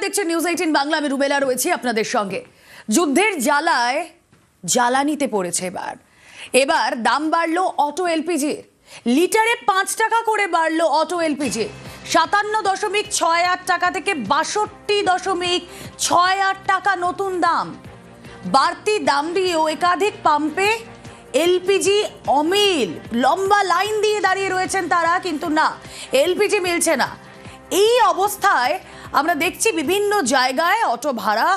দেখছেন নিউজ 18 বাংলা। আমি রুবেলা রয়েছি আপনাদের সঙ্গে। যুদ্ধের জ্বালায় জ্বালানিতে পড়েছে এবার দাম বাড়লো অটো এলপিজির। লিটারে 5 টাকা করে বাড়লো অটো এলপিজি। 57.68 টাকা থেকে 62.68 টাকা নতুন দাম। বাড়তি দাম দিয়েও একাধিক পাম্পে এলপিজি অমিল। লম্বা লাইন দিয়ে দাঁড়িয়ে রয়েছেন তারা, কিন্তু না, এলপিজি মিলছে না। এই অবস্থায় আমরা দেখছি বিভিন্ন জায়গায় অটো ভাড়া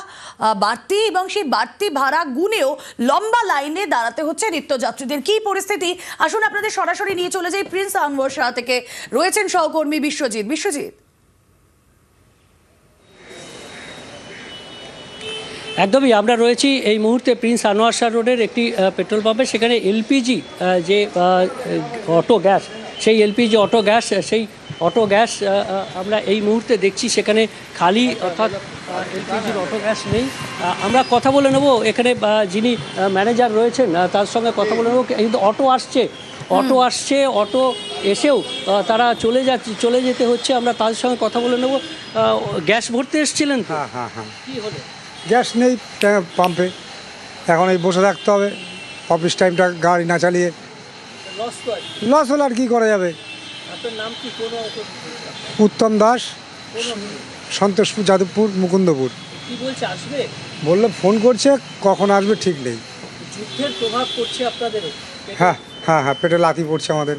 বাড়তি, এবং সেই বাড়তি ভাড়া গুনেও লম্বা লাইনে দাঁড়াতে হচ্ছে নিত্যযাত্রীদের। কি পরিস্থিতি, আসুন আপনাদের সরাসরি নিয়ে চলে যাই প্রিন্স আনোয়ার শাহ থেকে। রয়েছেন সহকর্মী বিশ্বজিৎ। একদমই আমরা রয়েছি এই মুহূর্তে প্রিন্স আনোয়ার শাহ রোডের একটি পেট্রোল পাম্পে। সেখানে এলপিজি যে অটো গ্যাস, সেই এলপিজি অটো গ্যাস, সেই অটো গ্যাস আমরা এই মুহূর্তে দেখছি সেখানে খালি, অর্থাৎ এলপিজির অটো গ্যাস নেই। আমরা কথা বলে নেব এখানে যিনি ম্যানেজার রয়েছেন তার সঙ্গে কথা বলে নেব। কিন্তু অটো আসছে, অটো এসেও তারা চলে যেতে হচ্ছে। আমরা তাদের সঙ্গে কথা বলে নেব। গ্যাস ভরতে এসেছিলেন? হ্যাঁ। কি হলো? গ্যাস নেই পাম্পে, এখন এই বসে থাকতে হবে অফিস টাইমটা, গাড়ি না চালিয়ে। লস হলে আর কি করা যাবে। আপনার নাম কি? উত্তম দাস, সন্তোষপুর, যাদবপুর, মুকুন্দপুর। কি বলছে, আসবে? বললো ফোন করছে, কখন আসবে ঠিক নেই। যুদ্ধের প্রভাব পড়ছে আপনাদের? হ্যাঁ, পেটে লাথি পড়ছে আমাদের।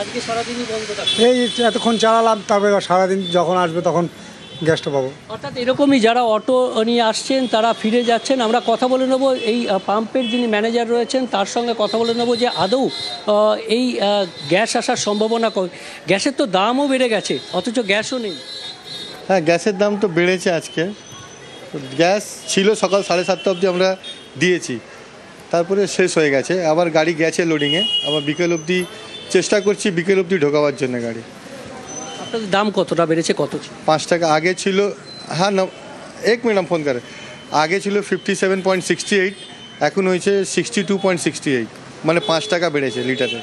আজকে সারাদিনই বন্ধ থাকবে? এই এতক্ষণ চালালাম, তারপরে সারাদিন যখন আসবে তখন গ্যাসটা পাবো। অর্থাৎ এরকমই যারা অটো নিয়ে আসছেন তারা ফিরে যাচ্ছেন। আমরা কথা বলে নেব এই পাম্পের যিনি ম্যানেজার রয়েছেন তার সঙ্গে কথা বলে নেব যে আদৌ এই গ্যাস আসার সম্ভাবনা। গ্যাসের তো দামও বেড়ে গেছে, অথচ গ্যাসও নেই। হ্যাঁ, গ্যাসের দাম তো বেড়েছে। আজকে গ্যাস ছিল সকাল 7:30 অবধি আমরা দিয়েছি, তারপরে শেষ হয়ে গেছে। আবার গাড়ি গেছে লোডিংয়ে, আবার বিকেল অবধি চেষ্টা করছি, বিকেল অবধি ঢোকাবার জন্য গাড়ি। আপনাদের দাম কতটা বেড়েছে? কত? 5 টাকা আগে ছিল। হ্যাঁ না, এক মিনিট ফোন করে। আগে ছিল 57.68, এখন হয়েছে 62.68, মানে 5 টাকা বেড়েছে লিটারে।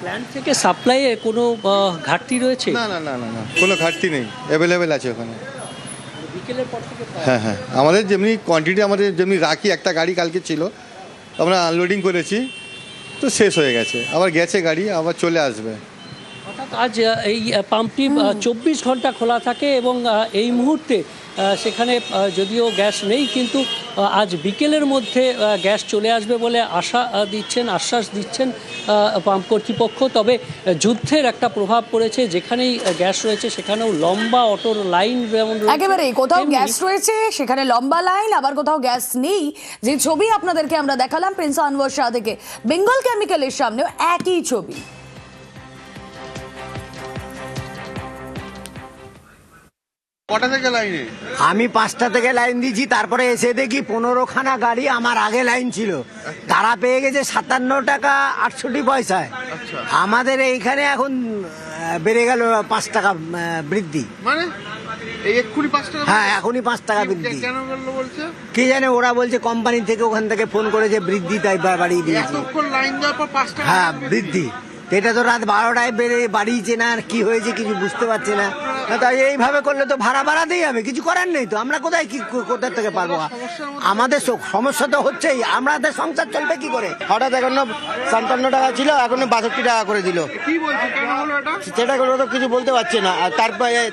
প্ল্যান্ট থেকে সাপ্লাইয়ে কোনো ঘাটতি রয়েছে? না, কোনো ঘাটতি নেই, অ্যাভেলেবেল আছে ওখানে। বিকেলের পর থেকে? হ্যাঁ, আমাদের যেমনি কোয়ান্টিটি আমাদের যেমনি রাখি, একটা গাড়ি কালকে ছিল, আমরা আনলোডিং করেছি, তো শেষ হয়ে গেছে। আবার গেছে গাড়ি, আবার চলে আসবে। অর্থাৎ আজ এই পাম্পটি 24 ঘন্টা খোলা থাকে, এবং এই মুহূর্তে সেখানে যদিও গ্যাস নেই, কিন্তু আজ বিকেলের মধ্যে গ্যাস চলে আসবে বলে আশ্বাস দিচ্ছেন পাম্প কর্তৃপক্ষ। তবে যুদ্ধের একটা প্রভাব পড়েছে, যেখানেই গ্যাস রয়েছে সেখানেও লম্বা অটোর লাইন। যেমন একেবারে কোথাও গ্যাস রয়েছে সেখানে লম্বা লাইন, আবার কোথাও গ্যাস নেই। যে ছবি আপনাদেরকে আমরা দেখালাম প্রিন্স আনোয়ার শাহ থেকে, বেঙ্গল কেমিক্যালের সামনেও একই ছবি। কটা থেকে লাইনে? আমি 5টা থেকে লাইন দিয়েছি, তারপরে এসে দেখি 15খানা গাড়ি আমার আগে লাইন ছিল, তারা পেয়ে গেছে 57 টাকা 68 পয়সায়। আমাদের এইখানে এখন বেড়ে গেল 5 টাকা বৃদ্ধি। মানে এই এক্ষুনি 5 টাকা? হ্যাঁ, এখনই 5 টাকা বৃদ্ধি। কেন বললো বলছে? কি জানে, ওরা বলছে কোম্পানি থেকে ওখান থেকে ফোন করেছে বৃদ্ধি, তাই বাড়িয়ে দিয়েছে। এতক্ষণ লাইন দেওয়ার পর 5 টাকা? হ্যাঁ, বৃদ্ধি। এটা তো রাত 12টায় বাড়িয়েছে না, আর কি হয়েছে কিছু বুঝতে পারছে না। তাই এইভাবে করলে তো ভাড়া বাড়াতেই হবে, কিছু করার নেই তো। আমরা কোথা থেকে পারবো? আমাদের সমস্যা তো হচ্ছেই, আমাদের সংসার চলবে কি করে? হঠাৎ এখন 57 টাকা ছিল, এখন 62 টাকা করে দিল। কি বলছে, কেন হলো এটা? সেটা তো কিছু বলতে পারছে না। আর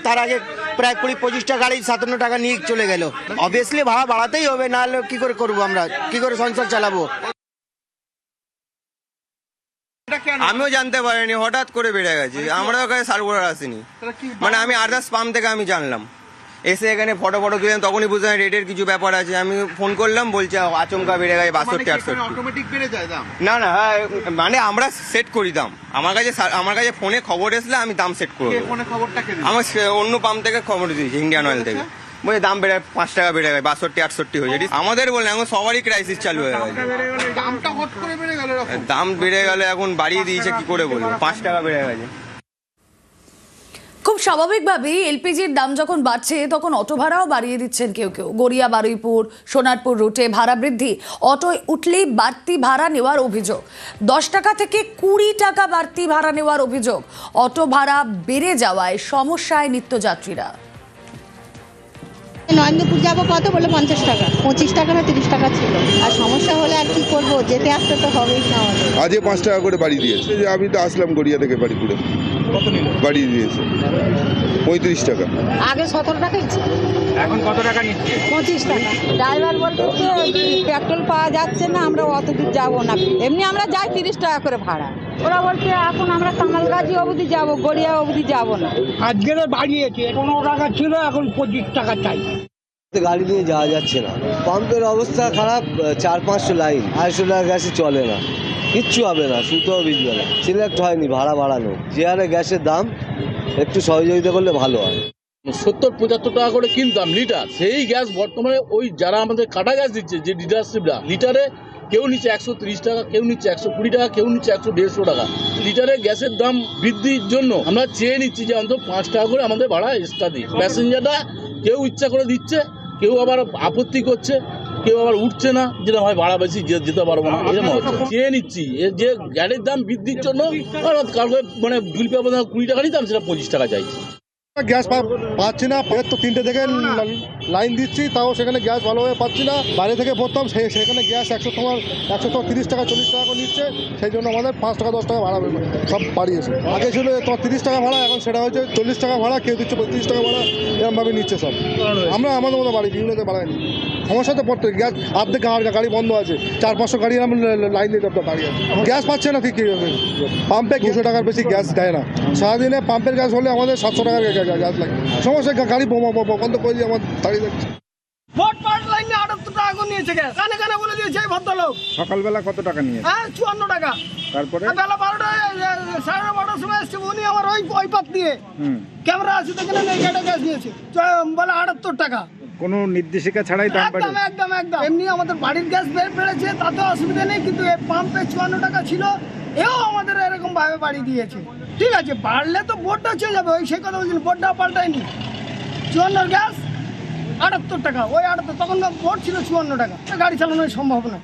তার আগে প্রায় 20-25টা গাড়ি 57 টাকা নিয়ে চলে গেল। অবভিয়াসলি ভাড়া বাড়াতেই হবে, না হলে কি করে করবো আমরা, কি করে সংসার চালাবো? আমিও জানতে পারিনি, হঠাৎ করে বেড়ে গেছে। আমরা ওখানে সার্ভার আসেনি, মানে আমি আদার্স পাম্প থেকে আমি জানলাম, এসে এখানে ফটো দিলাম, তখনই বুঝলাম রেটের কিছু ব্যাপার আছে। আমি ফোন করলাম, বলছে আচমকা বেড়ে গেছে 62-68। অটোমেটিক বেড়ে যায় দাম? না, মানে আমরা সেট করি দাম। আমার কাছে ফোনে খবর এসলে আমি দাম সেট করবো। ফোনে খবরটা কে দিল? আমার অন্য পাম্প থেকে খবর দিয়েছি, ইন্ডিয়ান অয়েল থেকে। বলছে দাম বেড়ে 5 টাকা বেড়ে গেছে, 62-68 হয়ে যায়। আমাদের বলে এখন সবারই ক্রাইসিস চালু হয়ে গেছে। দামটা হট করে বেড়ে গেল? দাম বেড়ে গেলে এখন বাড়িয়ে দিয়েছে, কি করে বলবো, 5 টাকা বেড়ে গেছে। খুব স্বাভাবিকভাবেই এলপিজির দাম যখন বাড়ছে তখন অটো ভাড়াও বাড়িয়ে দিচ্ছেন কেউ। গড়িয়া, বারুইপুর, সোনারপুর রুটে ভাড়া বৃদ্ধি। অটোয় উঠলেই বাড়তি ভাড়া নেওয়ার অভিযোগ। 10 টাকা থেকে 20 টাকা বাড়তি ভাড়া নেওয়ার অভিযোগ। অটো ভাড়া বেড়ে যাওয়ায় সমস্যায় নিত্যযাত্রীরা। নরেন্দ্রপুর যাবো কত বলে 50 টাকা, 25 টাকা না 30 টাকা ছিল। আর সমস্যা হলে আর কি করবো, যেতে আসতে তো হবেই না আমাদের। আজকে 5 টাকা করে বাড়ি দিয়েছে। যে আমি তো আসলাম গড়িয়া থেকে বাড়ি করে, বাড়ি দিয়েছে 35 টাকা। আগে 17 টাকাই ছিল, এখন কত টাকা নিচ্ছে? 25 টাকা। ড্রাইভার বলতে পেট্রোল পাওয়া যাচ্ছে না, আমরা অত দূর যাবো না, এমনি আমরা যাই 30 টাকা করে ভাড়া। ওরা বলছে এখন আমরা কামালগাজি অবধি যাবো, গড়িয়া অবধি যাবো না। আজকের বাড়িয়েছে, 15 টাকা ছিল, এখন 25 টাকা চাই। গাড়ি নিয়ে যাওয়া যাচ্ছে না, পাম্পের অবস্থা খারাপ, 400-500 লাইন, 250 টাকা গ্যাসে চলে না, কিচ্ছু হবে না, সুতোও ভিজবে না। সিলেক্ট হয়নি ভাড়া বাড়ানো, যে হারে গ্যাসের দাম একটু সহযোগিতা করলে ভালো হয়। 70-75 টাকা করে কিনতাম লিটার, সেই গ্যাস বর্তমানে ওই যারা আমাদের কাটা গ্যাস দিচ্ছে, যে ডিলারশিপরা, লিটারে কেউ নিচ্ছে 130 টাকা, কেউ নিচ্ছে 120 টাকা, কেউ নিচ্ছে 100-150 টাকা। লিটারে গ্যাসের দাম বৃদ্ধির জন্য আমরা চেয়ে নিচ্ছি যে অন্তত 5 টাকা করে আমাদের ভাড়া এক্সট্রা দিই। প্যাসেঞ্জাররা কেউ ইচ্ছা করে দিচ্ছে, কেউ আবার আপত্তি করছে, কেউ আবার উঠছে না, যেটা হয় ভাড়া বেশি যেতে পারবো না, এরকম হচ্ছে। চেয়ে নিচ্ছি যে গ্যাসের দাম বৃদ্ধির জন্য কালকে মানে বিল পেয়ে 20 টাকা নিতাম, সেটা 25 টাকা চাইছি। গ্যাস পাচ্ছি না, ফের তো 3টে থেকে লাইন দিচ্ছি, তাও সেখানে গ্যাস ভালোভাবে পাচ্ছি না। বাইরে থেকে পড়তাম, সেখানে গ্যাস 130 টাকা 40 টাকা করে নিচ্ছে, সেই জন্য আমাদের 5 টাকা 10 টাকা ভাড়া সব বাড়িয়েছে। আগে ছিল তোমার 30 টাকা ভাড়া, এখন সেটা হচ্ছে 40 টাকা ভাড়া, কেউ দিচ্ছে 35 টাকা ভাড়া, এরকমভাবে নিচ্ছে সব। আমরা আমাদের মতো বাড়ি বিভিন্নতে বাড়াইনি, সমস্যা তো পড়তে গ্যাস অর্ধেক গাড়ি বন্ধ আছে, 400-500 গাড়ি আমরা লাইন দিয়ে দাঁড়িয়ে আছে, গ্যাস পাচ্ছে না। ঠিক পাম্পে 200 টাকার বেশি গ্যাস দেয় না, সারাদিনে পাম্পের গ্যাস হলে আমাদের 700 টাকার গ্যাস লাগে। সমস্যা গাড়ি বন্ধ করে দিয়ে আমার দাঁড়িয়ে যাচ্ছে। সকালবেলা কত টাকা নিয়ে? 54 টাকা। তারপরে বেলা 12টায় 12:30 সময় এসছে, উনি আমার ওই পাত দিয়ে ক্যামেরা আছে দেখে নেই, গ্যাস নিয়েছে, বলে 78 টাকা। কোনো নির্দেশিকা ছাড়াই দাম বাড়ে? একদম এমনি আমাদের বাড়ির গ্যাস বেড়েছে, তাতে অসুবিধা নেই, কিন্তু এই পাম্পে 54 টাকা ছিল, এও আমাদের এরকম ভাবে বাড়ি দিয়েছে। ঠিক আছে, বাড়লে তো বোর্ডটা চেয়ে যাবে, ওই সেই কথা বলছিল, বোর্ডটা পাল্টায়নি। 54 গ্যাস 78 টাকা, ওই 78, তখন বোর্ড ছিল 54 টাকা, গাড়ি চালানো সম্ভব না।